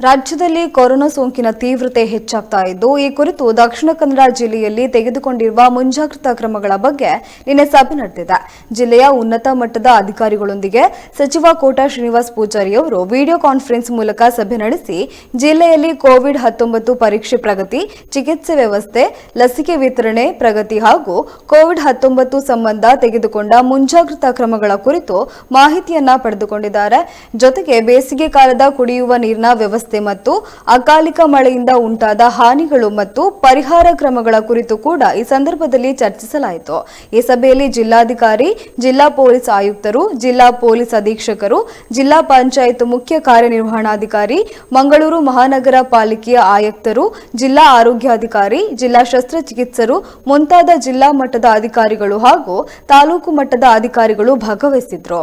ರಾಜ್ಯದಲ್ಲಿ ಕೊರೋನಾ ಸೋಂಕಿನ ತೀವ್ರತೆ ಹೆಚ್ಚಾಗ್ತಾ ಇದ್ದು, ಈ ಕುರಿತು ದಕ್ಷಿಣ ಕನ್ನಡ ಜಿಲ್ಲೆಯಲ್ಲಿ ತೆಗೆದುಕೊಂಡಿರುವ ಮುಂಜಾಗ್ರತಾ ಕ್ರಮಗಳ ಬಗ್ಗೆ ನಿನ್ನೆ ಸಭೆ ನಡೆದಿದೆ. ಜಿಲ್ಲೆಯ ಉನ್ನತ ಮಟ್ಟದ ಅಧಿಕಾರಿಗಳೊಂದಿಗೆ ಸಚಿವ ಕೋಟಾ ಶ್ರೀನಿವಾಸ ಪೂಜಾರಿ ಅವರು ವಿಡಿಯೋ ಕಾನ್ಫರೆನ್ಸ್ ಮೂಲಕ ಸಭೆ ನಡೆಸಿ ಜಿಲ್ಲೆಯಲ್ಲಿ ಕೋವಿಡ್-19 ಪರೀಕ್ಷೆ ಪ್ರಗತಿ, ಚಿಕಿತ್ಸೆ ವ್ಯವಸ್ಥೆ, ಲಸಿಕೆ ವಿತರಣೆ ಪ್ರಗತಿ ಹಾಗೂ ಕೋವಿಡ್-19 ಸಂಬಂಧ ತೆಗೆದುಕೊಂಡ ಮುಂಜಾಗ್ರತಾ ಕ್ರಮಗಳ ಕುರಿತು ಮಾಹಿತಿಯನ್ನ ಪಡೆದುಕೊಂಡಿದ್ದಾರೆ. ಜೊತೆಗೆ ಬೇಸಿಗೆ ಕಾಲದ ಕುಡಿಯುವ ನೀರಿನ ವ್ಯವಸ್ಥೆ ಮತ್ತು ಅಕಾಲಿಕ ಮಳೆಯಿಂದ ಉಂಟಾದ ಹಾನಿಗಳು ಮತ್ತು ಪರಿಹಾರ ಕ್ರಮಗಳ ಕುರಿತು ಕೂಡ ಈ ಸಂದರ್ಭದಲ್ಲಿ ಚರ್ಚಿಸಲಾಯಿತು. ಈ ಸಭೆಯಲ್ಲಿ ಜಿಲ್ಲಾಧಿಕಾರಿ, ಜಿಲ್ಲಾ ಪೊಲೀಸ್ ಆಯುಕ್ತರು, ಜಿಲ್ಲಾ ಪೊಲೀಸ್ ಅಧೀಕ್ಷಕರು, ಜಿಲ್ಲಾ ಪಂಚಾಯತ್ ಮುಖ್ಯ ಕಾರ್ಯನಿರ್ವಹಣಾಧಿಕಾರಿ, ಮಂಗಳೂರು ಮಹಾನಗರ ಪಾಲಿಕೆಯ ಆಯುಕ್ತರು, ಜಿಲ್ಲಾ ಆರೋಗ್ಯಾಧಿಕಾರಿ, ಜಿಲ್ಲಾ ಶಸ್ತ್ರಚಿಕಿತ್ಸಕರು ಮುಂತಾದ ಜಿಲ್ಲಾ ಮಟ್ಟದ ಅಧಿಕಾರಿಗಳು ಹಾಗೂ ತಾಲೂಕು ಮಟ್ಟದ ಅಧಿಕಾರಿಗಳು ಭಾಗವಹಿಸಿದ್ರು.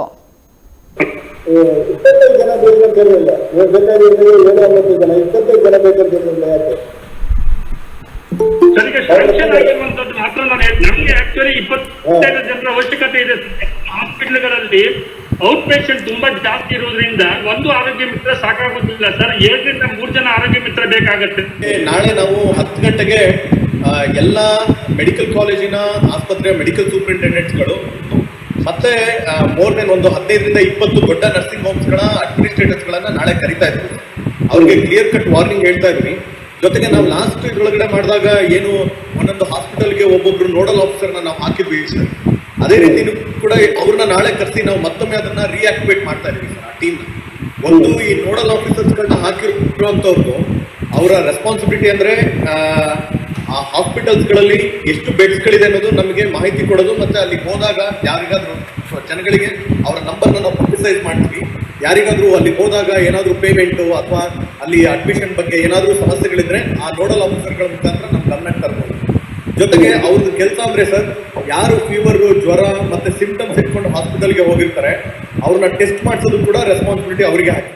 ಅವಶ್ಯಕತೆ ಇದೆ. ಹಾಸ್ಪಿಟಲ್ಗಳಲ್ಲಿ ಔಟ್ ಪೇಷಂಟ್ ತುಂಬಾ ಜಾಸ್ತಿ ಇರೋದ್ರಿಂದ ಒಂದು ಆರೋಗ್ಯ ಮಿತ್ರ ಸಾಕಾಗುತ್ತಿಲ್ಲ ಸರ್. 7 ರಿಂದ 3 ಜನ ಆರೋಗ್ಯ ಮಿತ್ರ ಬೇಕಾಗತ್ತೆ. ನಾಳೆ ನಾವು 10 ಗಂಟೆಗೆ ಎಲ್ಲ ಮೆಡಿಕಲ್ ಕಾಲೇಜಿನ ಆಸ್ಪತ್ರೆಯ ಮೆಡಿಕಲ್ ಸೂಪರಿಂಟೆಂಡೆಂಟ್ಸ್ಗಳು ಮತ್ತೆ ಮೋರ್ ದೆನ್ ಒಂದು 15 ರಿಂದ 20 ದೊಡ್ಡ ನರ್ಸಿಂಗ್ ಹೋಮ್ಸ್ಗಳ ಅಡ್ಮಿನಿಸ್ಟ್ರೇಟರ್ಸ್ಗಳನ್ನ ನಾಳೆ ಕರಿತಾ ಇದ್ವಿ. ಅವ್ರಿಗೆ ಕ್ಲಿಯರ್ ಕಟ್ ವಾರ್ನಿಂಗ್ ಹೇಳ್ತಾ ಇದ್ವಿ. ಜೊತೆಗೆ ನಾವು ಲಾಸ್ಟ್ ಇದ್ರೊಳಗಡೆ ಮಾಡಿದಾಗ ಏನು ಒಂದೊಂದು ಹಾಸ್ಪಿಟಲ್ಗೆ ಒಬ್ಬೊಬ್ರು ನೋಡಲ್ ಆಫೀಸರ್ನ ನಾವು ಹಾಕಿದ್ವಿ ಸರ್. ಅದೇ ರೀತಿ ಕೂಡ ಅವ್ರನ್ನ ನಾಳೆ ಕರೆಸಿ ನಾವು ಮತ್ತೊಮ್ಮೆ ಅದನ್ನ ರಿಯಾಕ್ಟಿವೇಟ್ ಮಾಡ್ತಾ ಇದೀವಿ ಸರ್. ಆ ಟೀಮ್ ಒಂದು ಈ ನೋಡಲ್ ಆಫೀಸರ್ಸ್ಗಳನ್ನ ಹಾಕಿರುವಂತವ್ರದ್ದು ಅವರ ರೆಸ್ಪಾನ್ಸಿಬಿಲಿಟಿ ಅಂದ್ರೆ ಆ ಹಾಸ್ಪಿಟಲ್ಸ್ಗಳಲ್ಲಿ ಎಷ್ಟು ಬೆಡ್ಸ್ಗಳಿದೆ ಅನ್ನೋದು ನಮಗೆ ಮಾಹಿತಿ ಕೊಡೋದು, ಮತ್ತೆ ಅಲ್ಲಿ ಹೋದಾಗ ಯಾರಿಗಾದ್ರೂ ಜನಗಳಿಗೆ ಅವರ ನಂಬರ್ನ ನಾವು ಪಬ್ಲಿಸೈಸ್ ಮಾಡ್ತೀವಿ. ಯಾರಿಗಾದ್ರೂ ಅಲ್ಲಿ ಹೋದಾಗ ಏನಾದರೂ ಪೇಮೆಂಟು ಅಥವಾ ಅಲ್ಲಿ ಅಡ್ಮಿಷನ್ ಬಗ್ಗೆ ಏನಾದರೂ ಸಮಸ್ಯೆಗಳಿದ್ರೆ ಆ ನೋಡಲ್ ಆಫೀಸರ್ಗಳ ಮುಖಾಂತರ ನಮ್ಮ ಗಮನಕ್ಕೆ ತರ್ಬೋದು. ಜೊತೆಗೆ ಅವ್ರದ್ದು ಕೆಲಸ ಅಂದ್ರೆ ಸರ್, ಯಾರು ಫೀವರ್, ಜ್ವರ ಮತ್ತೆ ಸಿಂಪ್ಟಮ್ಸ್ ಇಟ್ಕೊಂಡು ಹಾಸ್ಪಿಟಲ್ಗೆ ಹೋಗಿರ್ತಾರೆ ಅವ್ರನ್ನ ಟೆಸ್ಟ್ ಮಾಡಿಸೋದು ಕೂಡ ರೆಸ್ಪಾನ್ಸಿಬಿಲಿಟಿ ಅವರಿಗೆ ಹಾಕಿ